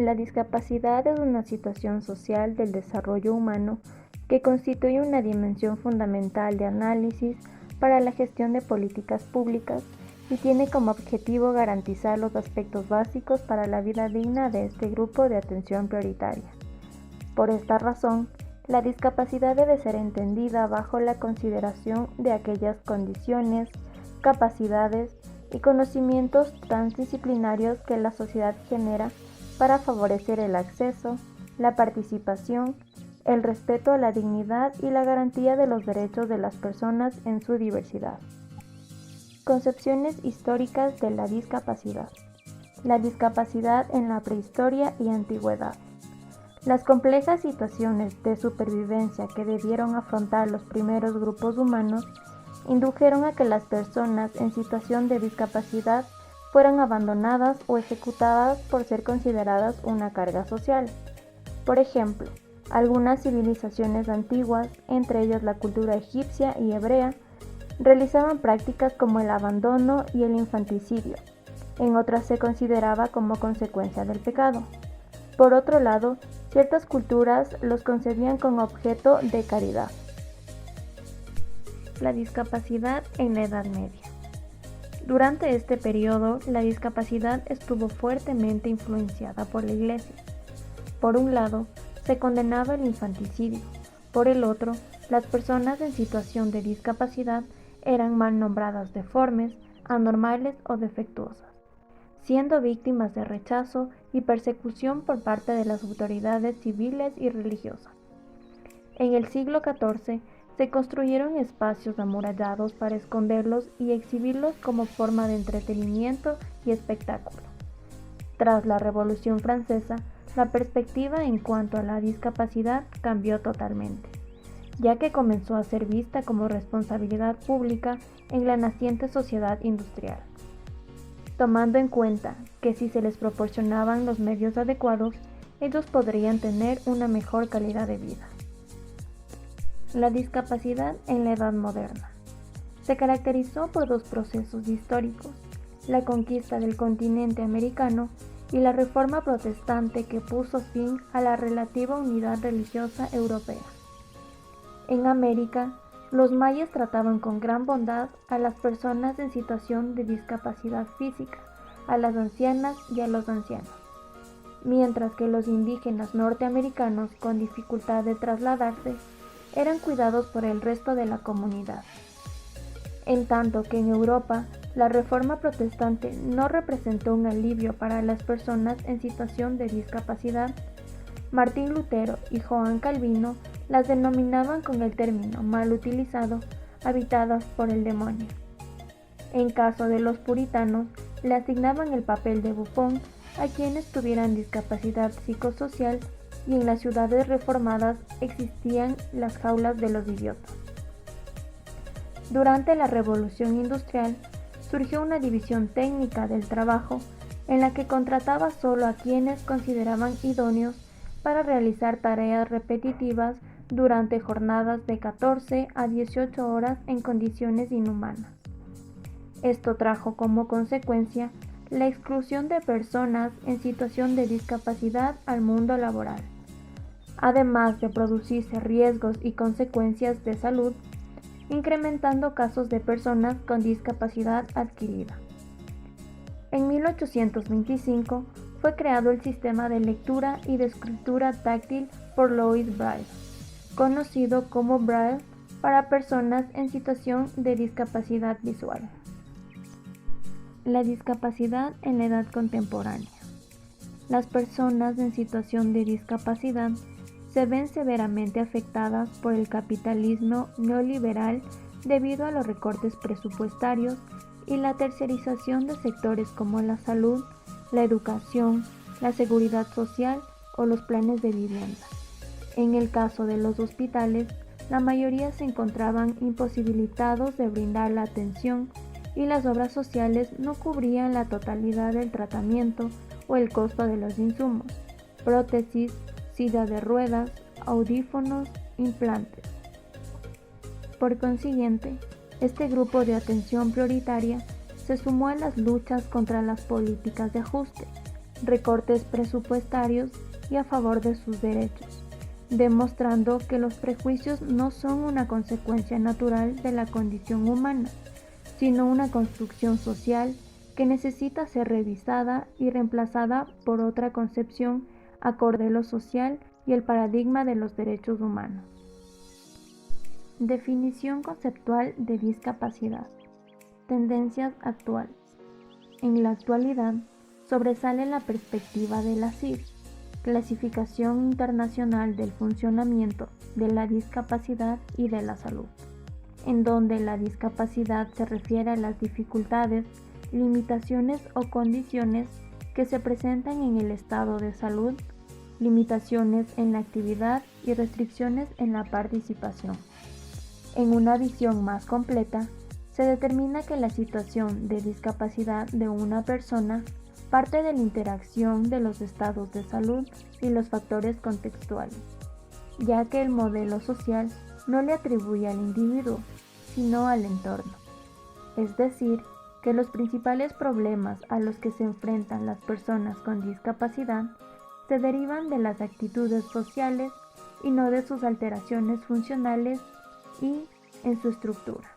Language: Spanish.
La discapacidad es una situación social del desarrollo humano que constituye una dimensión fundamental de análisis para la gestión de políticas públicas y tiene como objetivo garantizar los aspectos básicos para la vida digna de este grupo de atención prioritaria. Por esta razón, la discapacidad debe ser entendida bajo la consideración de aquellas condiciones, capacidades y conocimientos transdisciplinarios que la sociedad genera para favorecer el acceso, la participación, el respeto a la dignidad y la garantía de los derechos de las personas en su diversidad. Concepciones históricas de la discapacidad. La discapacidad en la prehistoria y antigüedad. Las complejas situaciones de supervivencia que debieron afrontar los primeros grupos humanos indujeron a que las personas en situación de discapacidad fueran abandonadas o ejecutadas por ser consideradas una carga social. Por ejemplo, algunas civilizaciones antiguas, entre ellas la cultura egipcia y hebrea, realizaban prácticas como el abandono y el infanticidio. En otras se consideraba como consecuencia del pecado. Por otro lado, ciertas culturas los concebían como objeto de caridad. La discapacidad en la Edad Media. Durante este periodo, la discapacidad estuvo fuertemente influenciada por la Iglesia. Por un lado, se condenaba el infanticidio. Por el otro, las personas en situación de discapacidad eran mal nombradas deformes, anormales o defectuosas, siendo víctimas de rechazo y persecución por parte de las autoridades civiles y religiosas. En el siglo XIV se construyeron espacios amurallados para esconderlos y exhibirlos como forma de entretenimiento y espectáculo. Tras la Revolución Francesa, la perspectiva en cuanto a la discapacidad cambió totalmente, ya que comenzó a ser vista como responsabilidad pública en la naciente sociedad industrial, tomando en cuenta que si se les proporcionaban los medios adecuados, ellos podrían tener una mejor calidad de vida. La discapacidad en la Edad Moderna. Se caracterizó por dos procesos históricos, la conquista del continente americano y la Reforma Protestante que puso fin a la relativa unidad religiosa europea. En América, los mayas trataban con gran bondad a las personas en situación de discapacidad física, a las ancianas y a los ancianos, mientras que los indígenas norteamericanos con dificultad de trasladarse eran cuidados por el resto de la comunidad. En tanto que en Europa, la Reforma Protestante no representó un alivio para las personas en situación de discapacidad, Martín Lutero y Joan Calvino las denominaban con el término mal utilizado, habitadas por el demonio. En caso de los puritanos, le asignaban el papel de bufón a quienes tuvieran discapacidad psicosocial y en las ciudades reformadas existían las jaulas de los idiotas. Durante la Revolución Industrial surgió una división técnica del trabajo en la que contrataba solo a quienes consideraban idóneos para realizar tareas repetitivas durante jornadas de 14 a 18 horas en condiciones inhumanas. Esto trajo como consecuencia la exclusión de personas en situación de discapacidad al mundo laboral, además de producirse riesgos y consecuencias de salud, incrementando casos de personas con discapacidad adquirida. En 1825 fue creado el sistema de lectura y de escritura táctil por Louis Braille, conocido como Braille para personas en situación de discapacidad visual. La discapacidad en la edad contemporánea. Las personas en situación de discapacidad se ven severamente afectadas por el capitalismo neoliberal debido a los recortes presupuestarios y la tercerización de sectores como la salud, la educación, la seguridad social o los planes de vivienda. En el caso de los hospitales, la mayoría se encontraban imposibilitados de brindar la atención y las obras sociales no cubrían la totalidad del tratamiento o el costo de los insumos, prótesis, silla de ruedas, audífonos, implantes. Por consiguiente, este grupo de atención prioritaria se sumó a las luchas contra las políticas de ajuste, recortes presupuestarios y a favor de sus derechos, demostrando que los prejuicios no son una consecuencia natural de la condición humana, sino una construcción social que necesita ser revisada y reemplazada por otra concepción acorde a lo social y el paradigma de los derechos humanos. Definición conceptual de discapacidad. Tendencias actuales. En la actualidad, sobresale la perspectiva de la CID, Clasificación Internacional del Funcionamiento de la Discapacidad y de la Salud, en donde la discapacidad se refiere a las dificultades, limitaciones o condiciones que se presentan en el estado de salud, limitaciones en la actividad y restricciones en la participación. En una visión más completa, se determina que la situación de discapacidad de una persona parte de la interacción de los estados de salud y los factores contextuales, ya que el modelo social no le atribuye al individuo, sino al entorno. Es decir, que los principales problemas a los que se enfrentan las personas con discapacidad se derivan de las actitudes sociales y no de sus alteraciones funcionales y en su estructura.